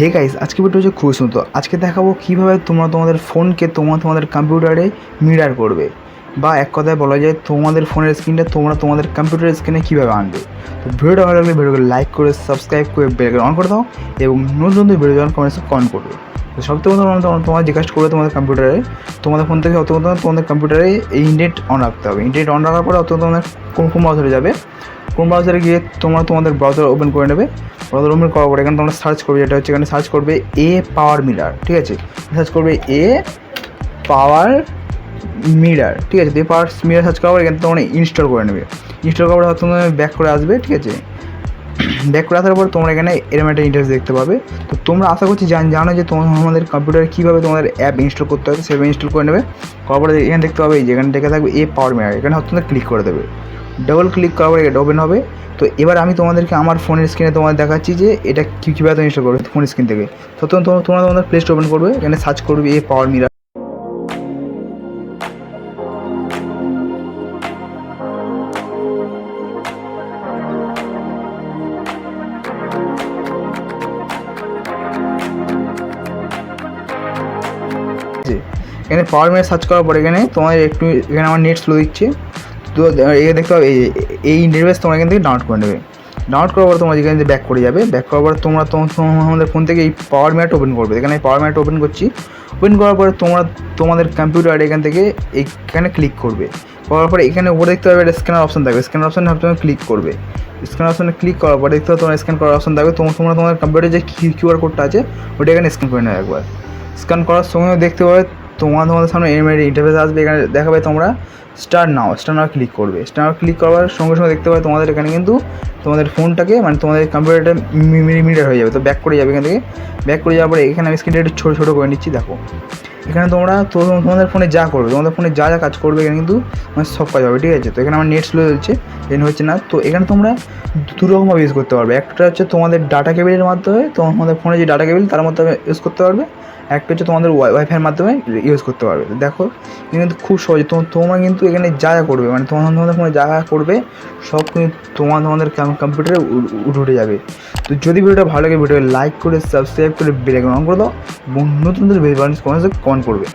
Hey guys, আজকে video হচ্ছে খুব সুন্দর। আজকে দেখাবো কীভাবে তোমরা তোমাদের ফোনকে তোমাদের কম্পিউটারে মিরার করবে, বা এক কথায় বলা যায় তোমাদের ফোনের স্ক্রিনটা তোমাদের কম্পিউটারের স্ক্রিনে কীভাবে আনবে। তো ভিডিওটা ভালো লাগলে ভিডিওকে লাইক করে সাবস্ক্রাইব করে বেল অন করে দাও এবং নতুন ভিডিও যখন কমেন্টসে কমেন্ট করবে। তো সবথেকে তোমার জিজ্ঞাসা করবে তোমাদের কম্পিউটারে, তোমাদের ফোন থেকে তোমাদের কম্পিউটারে এই ইন্টারনেট অন রাখতে হবে। ইন্টারনেট অন রাখার পরে তোমাদের কোন ব্রাউজারে যাবে, কোন ব্রাউজারে গিয়ে তোমাদের ব্রাউজার ওপেন করে নেবে। ব্রাউজার ওপেন করার পরে এখানে তোমরা সার্চ করবে, যেটা হচ্ছে এখানে সার্চ করবে এ পাওয়ার মিরার, ঠিক আছে। সার্চ করবে এ পাওয়ার মিরার, ঠিক আছে। এ পাওয়ার মিরার সার্চ করার পরে এখানে তোমরা ইনস্টল করে নেবে। ইনস্টল করার পরে তোমরা ব্যাক করে আসবে, ঠিক আছে। ব্যাক করে আসার পর তোমরা এখানে এরকম একটা ইন্টারফেস দেখতে পাবে। তো তোমরা আশা করছি জানো যে আমাদের কম্পিউটারে কীভাবে তোমাদের অ্যাপ ইনস্টল করতে হবে, সেভাবে ইনস্টল করে নেবে। করার পরে এখানে দেখতে পাবে যেখানে লেখা থাকবে এ পাওয়ার মিরার, এখানে তোমরা ক্লিক করে দেবে। ডবল ক্লিক করার পরে এটা ওপেন হবে। তো এবার আমি তোমাদেরকে আমার ফোনের স্ক্রিনে তোমাদের দেখাচ্ছি যে এটা কীভাবে তুমি ইনস্টল করবে ফোনের স্ক্রিন থেকে। তো তোমরা তোমাদের প্লে স্টোর ওপেন করবে, এখানে সার্চ করবে এ পাওয়ার মিরার। এখানে পাওয়ার মিরার সার্চ করার পরে এখানে এখানে আমার নেট স্লো দিচ্ছে। তো এখানে দেখতে পাবে এই ইন্টারফেস তোমরা এখান থেকে ডাউনলোড করে নেবে। ডাউনলোড করার পর তোমরা যেখানে ব্যাক করে যাবে, ব্যাক করার পর তোমরা তোমাদের ফোন থেকে এই পাওয়ার মিরারটা ওপেন করবে। এখানে পাওয়ার মিরারটা ওপেন করছি। ওপেন করার পরে তোমরা তোমাদের কম্পিউটার এখান থেকে এইখানে ক্লিক করবে। করার পরে এখানে উপরে দেখতে পাবে একটা স্ক্যানার অপশন থাকবে। স্ক্যানার অপশানে তোমরা ক্লিক করবে। স্ক্যানার অপশানে ক্লিক করার পরে দেখতে পাবে তোমার স্ক্যান করার অপশন থাকবে। তোমরা তোমাদের কম্পিউটারে যে কিউআর কোডটা আছে ওটা এখানে স্ক্যান করে নেবে একবার। স্ক্যান করার সময় দেখতে পাবে তোমাদের সামনে ইন্টারফেস আসবে। এখানে দেখাবে তোমরা স্টার্ট নাও ক্লিক করবে। স্টার্ট ক্লিক করার সঙ্গে সঙ্গে দেখতে পাবে তোমাদের এখানে কিন্তু তোমাদের ফোনটাকে তোমাদের কম্পিউটারটা মিরার হয়ে যাবে। তো ব্যাক করে যাবে। এখান থেকে ব্যাক করে যাওয়ার পরে এখানে আমি স্ক্রিনটা একটু ছোটো করে নিচ্ছি। দেখো এখানে তোমরা তোমাদের ফোনে যা করবে, তোমাদের ফোনে যা কাজ করবে এখানে কিন্তু সব কাজ হবে, ঠিক আছে। তো এখানে আমার নেট স্লো চলছে, এখানে হচ্ছে না। তো এখানে তোমরা দুরকমভাবে ইউজ করতে পারবে। একটা হচ্ছে তোমাদের ডাটা কেবিলের মাধ্যমে, তোমাদের ফোনে যে ডাটা কেবিল তার মাধ্যমে ইউজ করতে পারবে। একটা হচ্ছে তোমাদের ওয়াইফাইয়ের মাধ্যমে ইউজ করতে পারবে। দেখো কিন্তু খুব সহজে তোমরা কিন্তু এখানে যা করবে, তোমাদের ফোনে যা করবে সব কিন্তু তোমাদের কম্পিউটারে উঠে যাবে। তো যদি ভিডিওটা ভালো লাগে ভিডিও লাইক করে সাবস্ক্রাইব করে বেল আইকন অন করে দাও এবং নতুন ভিডিও কমেন্ট করবে।